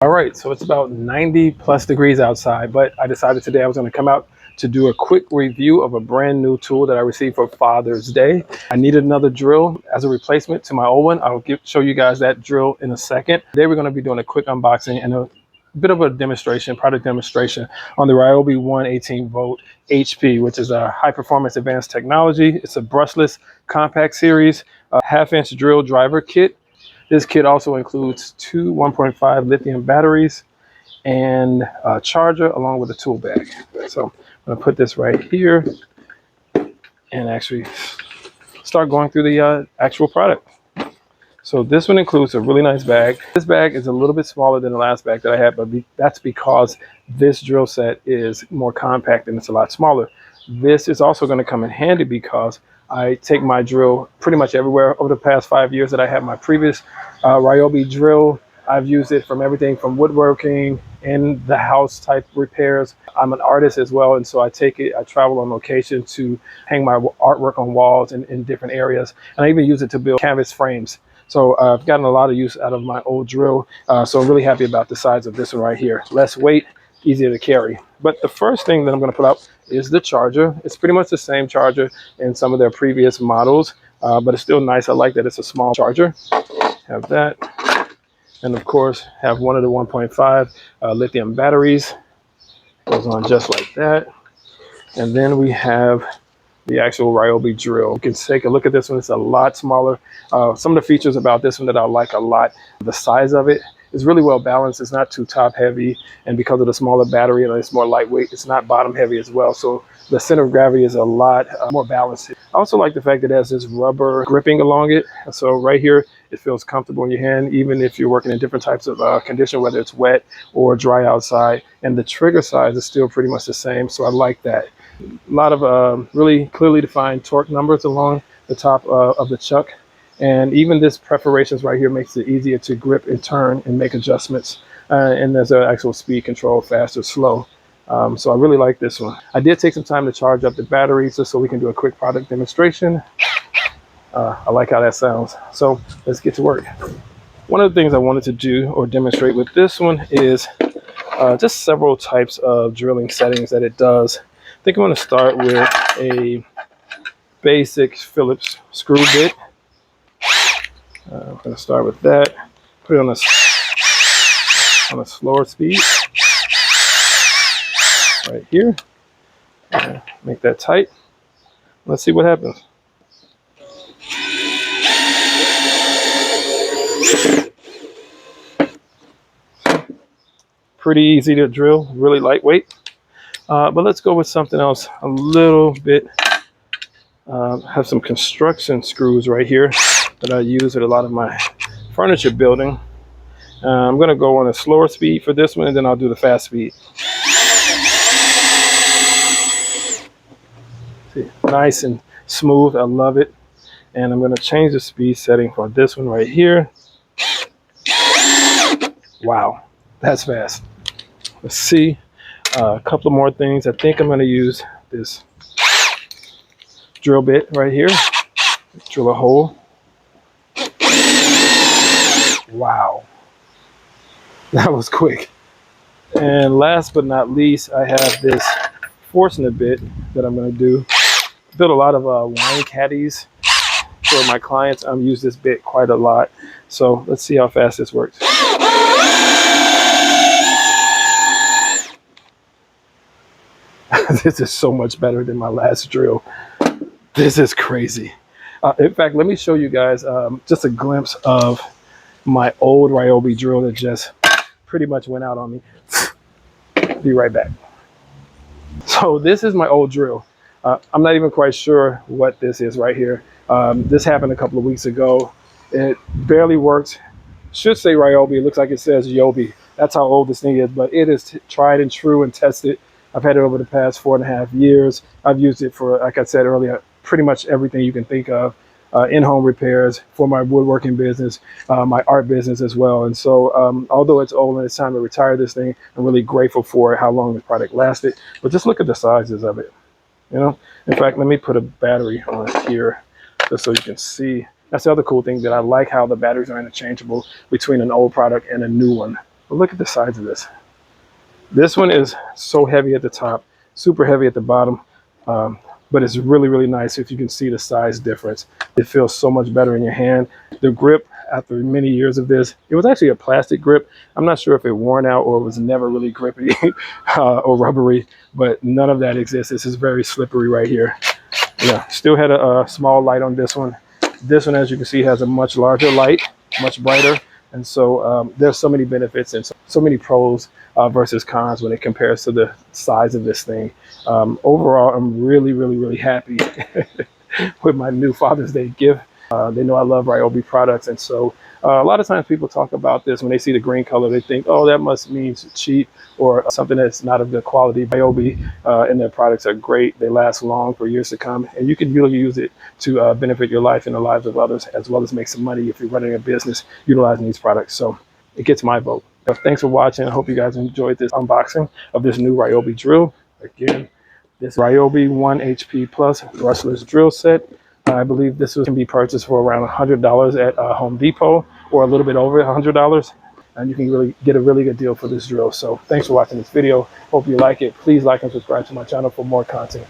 All right, so it's about 90 plus degrees outside, but I decided today I was going to come out to do a quick review of a brand new tool that I received for Father's Day. I needed another drill as a replacement to my old one. I'll show you guys that drill in a second. Today we're going to be doing a quick unboxing and a bit of a demonstration, product demonstration on the Ryobi 118 volt HP, which is a high performance advanced technology. It's a brushless compact series, a half-inch drill driver kit. This kit also includes two 1.5 lithium batteries and a charger along with a tool bag. So I'm going to put this right here and actually start going through the actual product. So this one includes a really nice bag. This bag is a little bit smaller than the last bag that I had, but that's because this drill set is more compact and it's a lot smaller. This is also going to come in handy because I take my drill pretty much everywhere. Over the past 5 years that I had my previous Ryobi drill, I've used it from everything from woodworking in the house type repairs. I'm an artist as well, and so I take it, I travel on location to hang my artwork on walls in different areas. And I even use it to build canvas frames. So I've gotten a lot of use out of my old drill. So I'm really happy about the size of this one right here. Less weight, easier to carry. But the first thing that I'm going to put out is the charger. It's pretty much the same charger in some of their previous models, but it's still nice. I like that it's a small charger. Have that. And of course, have one of the 1.5 lithium batteries. Goes on just like that. And then we have the actual Ryobi drill. You can take a look at this one. It's a lot smaller. Some of the features about this one that I like a lot, the size of it is really well balanced. It's not too top heavy, and because of the smaller battery and it's more lightweight, it's not bottom heavy as well. So the center of gravity is a lot more balanced. I also like the fact that it has this rubber gripping along it. So right here, it feels comfortable in your hand, even if you're working in different types of condition, whether it's wet or dry outside. And the trigger size is still pretty much the same. So I like that. A lot of really clearly defined torque numbers along the top of the chuck. And even this perforations right here makes it easier to grip and turn and make adjustments. And there's an actual speed control, fast or slow. So I really like this one. I did take some time to charge up the batteries just so we can do a quick product demonstration. I like how that sounds. So let's get to work. One of the things I wanted to do or demonstrate with this one is just several types of drilling settings that it does. I think I'm going to start with a basic Phillips screw bit. I'm going to start with that. Put it on a slower speed. Right here. Make that tight. Let's see what happens. Pretty easy to drill, really lightweight. But let's go with something else a little bit. Have some construction screws right here that I use at a lot of my furniture building. I'm going to go on a slower speed for this one, and then I'll do the fast speed. See, nice and smooth. I love it. And I'm going to change the speed setting for this one right here. Wow, that's fast. Let's see. A couple of more things. I think I'm going to use this drill bit right here. Drill a hole. Wow. That was quick. And last but not least, I have this Forstner bit that I'm going to do. Built a lot of wine caddies for my clients. I've used this bit quite a lot. So let's see how fast this works. This is so much better than my last drill. This is crazy. In fact, let me show you guys just a glimpse of my old Ryobi drill that just pretty much went out on me. Be right back. So this is my old drill. I'm not even quite sure what this is right here. This happened a couple of weeks ago. It barely works. Should say Ryobi. It looks like it says Ryobi. That's how old this thing is, but it is tried and true and tested. I've had it over the past 4.5 years. I've used it for, like I said earlier, pretty much everything you can think of. In-home repairs, for my woodworking business, my art business as well. And so although it's old and it's time to retire this thing, I'm really grateful for how long this product lasted. But just look at the sizes of it. You know, in fact, let me put a battery on here just so you can see. That's the other cool thing, that I like how the batteries are interchangeable between an old product and a new one. But look at the size of this. This one is so heavy at the top, super heavy at the bottom, but it's really, really nice if you can see the size difference. It feels so much better in your hand. The grip, after many years of this, it was actually a plastic grip. I'm not sure if it worn out or it was never really grippy or rubbery, but none of that exists. This is very slippery right here. Yeah, still had a small light on this one. This one, as you can see, has a much larger light, much brighter. And so there's so many benefits and so many pros versus cons when it compares to the size of this thing. Overall, I'm really, really, really happy with my new Father's Day gift. They know I love Ryobi products. And so a lot of times people talk about this when they see the green color, they think, oh, that must mean cheap or something that's not of good quality. Ryobi and their products are great. They last long for years to come. And you can really use it to benefit your life and the lives of others, as well as make some money if you're running a business utilizing these products. So it gets my vote. Thanks for watching. I hope you guys enjoyed this unboxing of this new Ryobi drill. Again, this Ryobi 1 HP Plus brushless drill set. I believe this can be purchased for around $100 at Home Depot, or a little bit over $100. And you can really get a really good deal for this drill. So thanks for watching this video. Hope you like it. Please like and subscribe to my channel for more content.